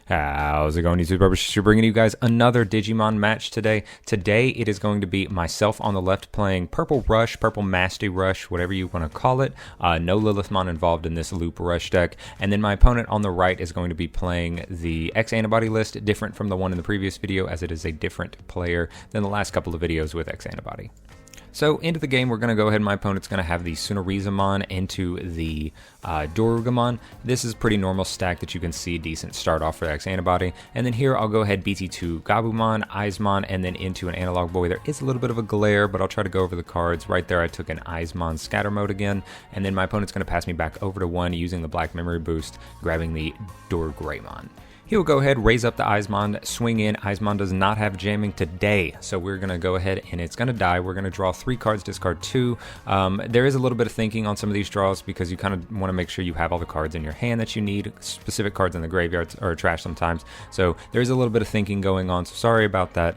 How's it going, YouTube? We're bringing you guys another Digimon match today. Today it is going to be myself on the left playing Purple Rush, Purple Masty Rush, whatever you want to call it. No Lilithmon involved in this Loop Rush deck. And then my opponent on the right is going to be playing the X Antibody list, different from the one in the previous video as it is a different player than the last couple of videos with X Antibody. So into the game, we're going to go ahead. My opponent's going to have the Tsunorizamon into the Dorugamon. This is pretty normal stack that you can see, decent start off for X Antibody. And then here I'll go ahead BT2 Gabumon, Eismon, and then into an Analog Boy. There is a little bit of a glare, but I'll try to go over the cards. Right there I took an Eismon Scatter Mode again, and then my opponent's going to pass me back over to one using the Black Memory Boost, grabbing the Dorgreymon. He will go ahead, raise up the Eismon, swing in. Eismon does not have jamming today, so we're going to go ahead and it's going to die. We're going to draw 3 cards, discard 2. There is a little bit of thinking on some of these draws because you kind of want to make sure you have all the cards in your hand that you need. Specific cards in the graveyard are trash sometimes, so there's a little bit of thinking going on, so sorry about that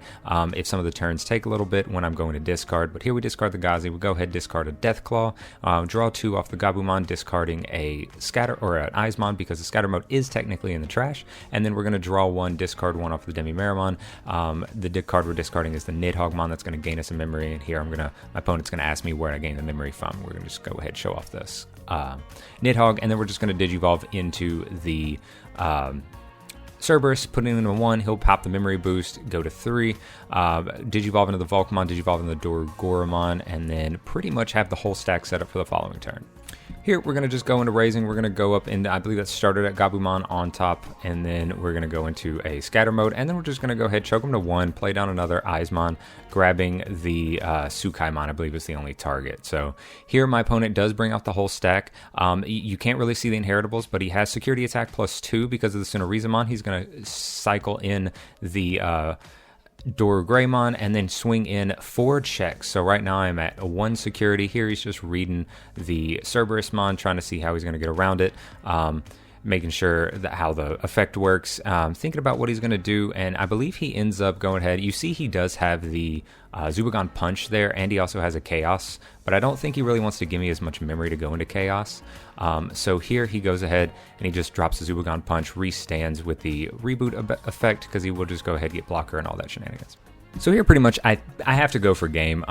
if some of the turns take a little bit when I'm going to discard. But here we discard the Gazi. We go ahead, discard a Deathclaw, draw 2 off the Gabumon, discarding a Scatter or an Eismon because the Scatter Mode is technically in the trash. And then we're going to draw 1, discard 1 off the Demi-Meramon. The card we're discarding is the Nidhoggmon. That's going to gain us a memory. And here my opponent's going to ask me where I gain the memory from. We're going to just go ahead, show off this Nidhogg, and then we're just going to Digivolve into the Cerberus, putting him in 1, he'll pop the memory boost, go to 3, Digivolve into the Volkmon, Digivolve into the Dorgreymon, and then pretty much have the whole stack set up for the following turn. Here, we're going to just go into raising. We're going to go up into, I believe that started at Gabumon on top, and then we're going to go into a scatter mode, and then we're just going to go ahead, choke him to 1, play down another Eismon, grabbing the Tsukaimon, I believe is the only target. So here, my opponent does bring out the whole stack. You can't really see the inheritables, but he has security attack +2 because of the Tsunorizamon. He's going to cycle in the Dorgreymon and then swing in 4 checks. So right now I'm at 1 security. Here he's just reading the Cerberusmon, trying to see how he's going to get around it, making sure that how the effect works, thinking about what he's going to do, and I believe he ends up going ahead. You see he does have the Zubagon Punch there, and he also has a Chaos, but I don't think he really wants to give me as much memory to go into Chaos. So here he goes ahead and he just drops the Zubagon Punch, restands with the reboot effect because he will just go ahead and get blocker and all that shenanigans. So here pretty much I have to go for game.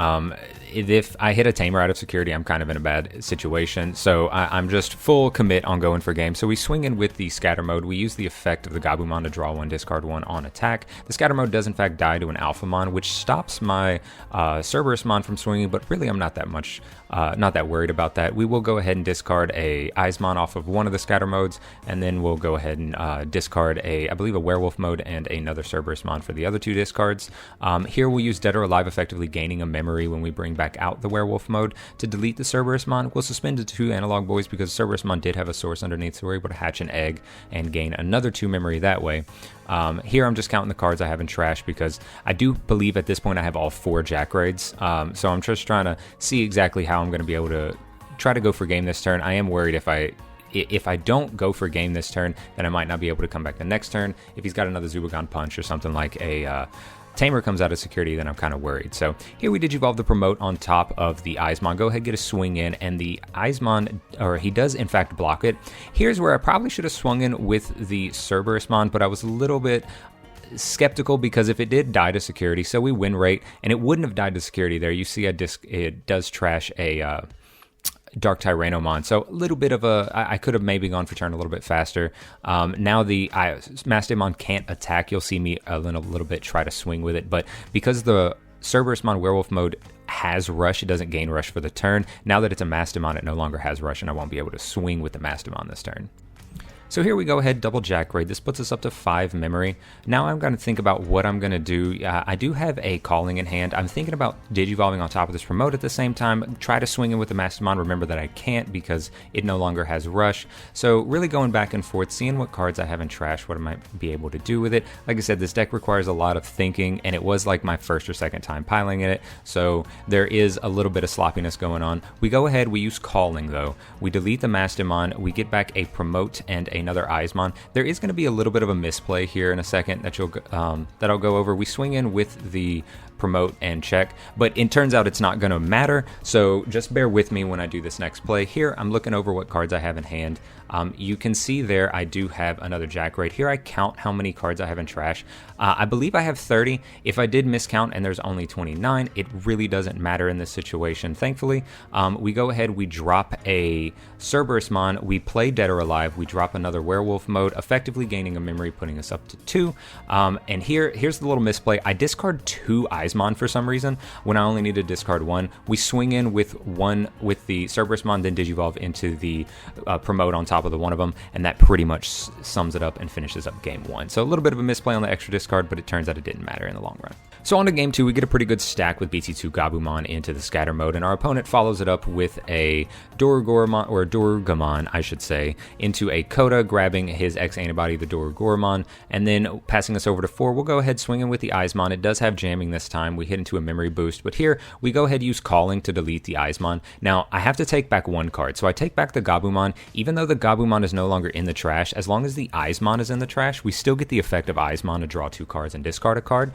If I hit a Tamer out of security, I'm kind of in a bad situation. So I'm just full commit on going for game. So we swing in with the scatter mode. We use the effect of the Gabumon to draw 1, discard 1 on attack. The scatter mode does in fact die to an Alphamon, which stops my Cerberusmon from swinging, but really I'm not that worried about that. We will go ahead and discard a Eismon off of one of the scatter modes, and then we'll go ahead and discard I believe a Werewolf mode and another Cerberusmon for the other 2 discards. Here we'll use Dead or Alive, effectively gaining a memory when we bring back out the Werewolf mode. To delete the Cerberusmon, we'll suspend the 2 Analog Boys because Cerberusmon did have a source underneath, so we're able to hatch an egg and gain another 2 memory that way. Here I'm just counting the cards I have in trash because I do believe at this point I have all 4 Jack Raids, so I'm just trying to see exactly how I'm going to be able to try to go for game this turn. I am worried if I don't go for game this turn, then I might not be able to come back the next turn. If he's got another Zubagon Punch or something like a Tamer comes out of security, then I'm kind of worried. So here we Digivolve the Promote on top of the Eismon. Go ahead, get a swing in, and the Eismon, or he does in fact block it. Here's where I probably should have swung in with the Cerberusmon, but I was a little bit skeptical because if it did die to security, so we win rate, and it wouldn't have died to security there. You see it does trash a Dark Tyrannomon, so a little bit of I could have maybe gone for turn a little bit faster. Now the Mastamon can't attack. You'll see me a little bit try to swing with it, but because the Cerberusmon Werewolf mode has rush, it doesn't gain rush for the turn. Now that it's a Mastamon, it no longer has rush, and I won't be able to swing with the Mastamon this turn. So here we go ahead, double Jack Raid. This puts us up to 5 memory. Now I'm going to think about what I'm going to do. I do have a Calling in hand. I'm thinking about Digivolving on top of this Promote at the same time. Try to swing in with the Mastamon. Remember that I can't because it no longer has Rush. So really going back and forth, seeing what cards I have in trash, what I might be able to do with it. Like I said, this deck requires a lot of thinking, and it was like my first or second time piling in it. So there is a little bit of sloppiness going on. We go ahead, we use Calling though. We delete the Mastamon. We get back a Promote and another Eismon. There is going to be a little bit of a misplay here in a second that I'll go over. We swing in with the promote and check, but it turns out it's not going to matter, so just bear with me when I do this next play. Here, I'm looking over what cards I have in hand. You can see there I do have another jack right here. I count how many cards I have in trash. I believe I have 30. If I did miscount and there's only 29, it really doesn't matter in this situation, thankfully. We go ahead, we drop a Cerberus Mon, we play Dead or Alive, we drop another Werewolf mode, effectively gaining a memory, putting us up to 2. And here's the little misplay. I discard 2 Eismon for some reason when I only need to discard 1. We swing in with the Cerberus Mon, then Digivolve into the promote on top of the one of them, and that pretty much sums it up and finishes up game 1. So a little bit of a misplay on the extra discard, but it turns out it didn't matter in the long run. So on to game 2, we get a pretty good stack with BT2 Gabumon into the scatter mode, and our opponent follows it up with a Dorugoromon, or Dorugamon, I should say, into a Coda, grabbing his X Antibody, the Dorugoromon, and then passing us over to 4. We'll go ahead swinging with the Eismon. It does have jamming this time. We hit into a memory boost, but here we go ahead use Calling to delete the Eismon. Now I have to take back 1 card, so I take back the Gabumon. Even though the Gabumon is no longer in the trash, as long as the Eismon is in the trash, we still get the effect of Eismon to draw 2 cards and discard a card.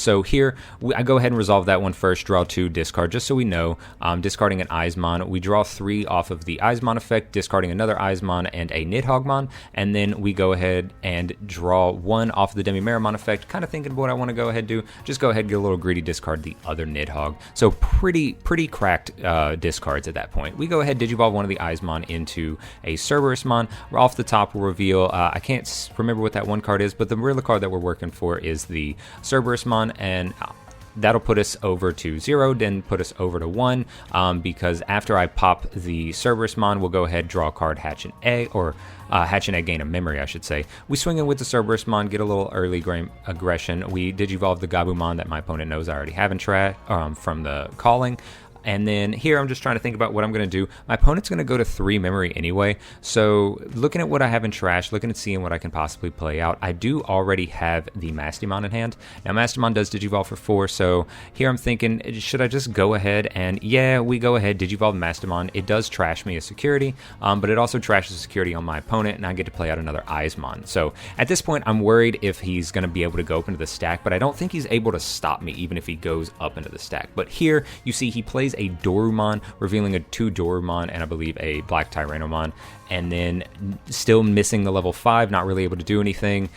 So here, I go ahead and resolve that one first, draw 2, discard, just so we know. Discarding an Eismon, we draw 3 off of the Eismon effect, discarding another Eismon and a Nidhoggmon, and then we go ahead and draw 1 off of the Demi-Meramon effect, kind of thinking of what I want to go ahead and do. Just go ahead and get a little greedy, discard the other Nidhogg. So pretty cracked discards at that point. We go ahead, Digivolve one of the Eismon into a Cerberusmon. Off the top, we'll reveal, I can't remember what that one card is, but the real card that we're working for is the Cerberusmon, and that'll put us over to 0, then put us over to 1, because after I pop the Cerberusmon, we'll go ahead, draw a card, hatch an egg, or hatch an egg, gain a memory, I should say. We swing in with the Cerberusmon, get a little early aggression. We Digivolve the Gabumon that my opponent knows I already have in trash from the Calling. And then here, I'm just trying to think about what I'm going to do. My opponent's going to go to 3 memory anyway. So looking at what I have in trash, looking at seeing what I can possibly play out, I do already have the Mastimon in hand. Now, Mastimon does Digivolve for 4. So here I'm thinking, should I just go ahead and, yeah, we go ahead, Digivolve Mastimon. It does trash me a security, but it also trashes a security on my opponent, and I get to play out another Eismon. So at this point, I'm worried if he's going to be able to go up into the stack, but I don't think he's able to stop me, even if he goes up into the stack. But here, you see he plays a Dorumon, revealing a 2 Dorumon and I believe a Black Tyrannomon, and then still missing the level 5, not really able to do anything.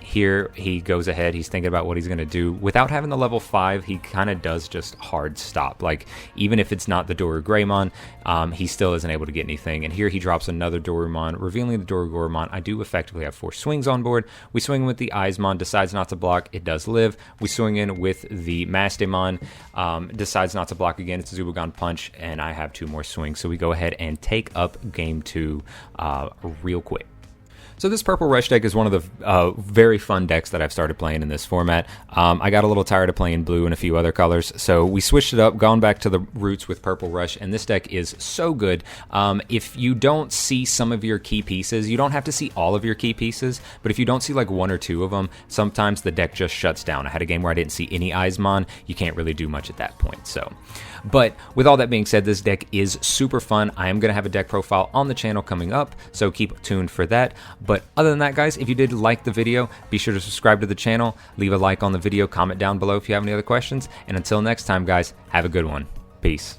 Here he goes ahead, he's thinking about what he's going to do. Without having the level 5, he kind of does just hard stop. Like, even if it's not the Dorugreymon, he still isn't able to get anything. And here he drops another Dorumon, revealing the Dorugoromon. I do effectively have 4 swings on board. We swing with the Eismon, decides not to block, it does live. We swing in with the Mastimon, decides not to block again, it's a Zubagon Punch, and I have 2 more swings. So we go ahead and take up game 2 real quick. So this Purple Rush deck is one of the very fun decks that I've started playing in this format. I got a little tired of playing blue and a few other colors, so we switched it up, gone back to the roots with Purple Rush, and this deck is so good. If you don't see some of your key pieces, you don't have to see all of your key pieces, but if you don't see like 1 or 2 of them, sometimes the deck just shuts down. I had a game where I didn't see any Eismon. You can't really do much at that point. But with all that being said, this deck is super fun. I am going to have a deck profile on the channel coming up, so keep tuned for that. But other than that, guys, if you did like the video, be sure to subscribe to the channel, leave a like on the video, comment down below if you have any other questions, and until next time, guys, have a good one. Peace.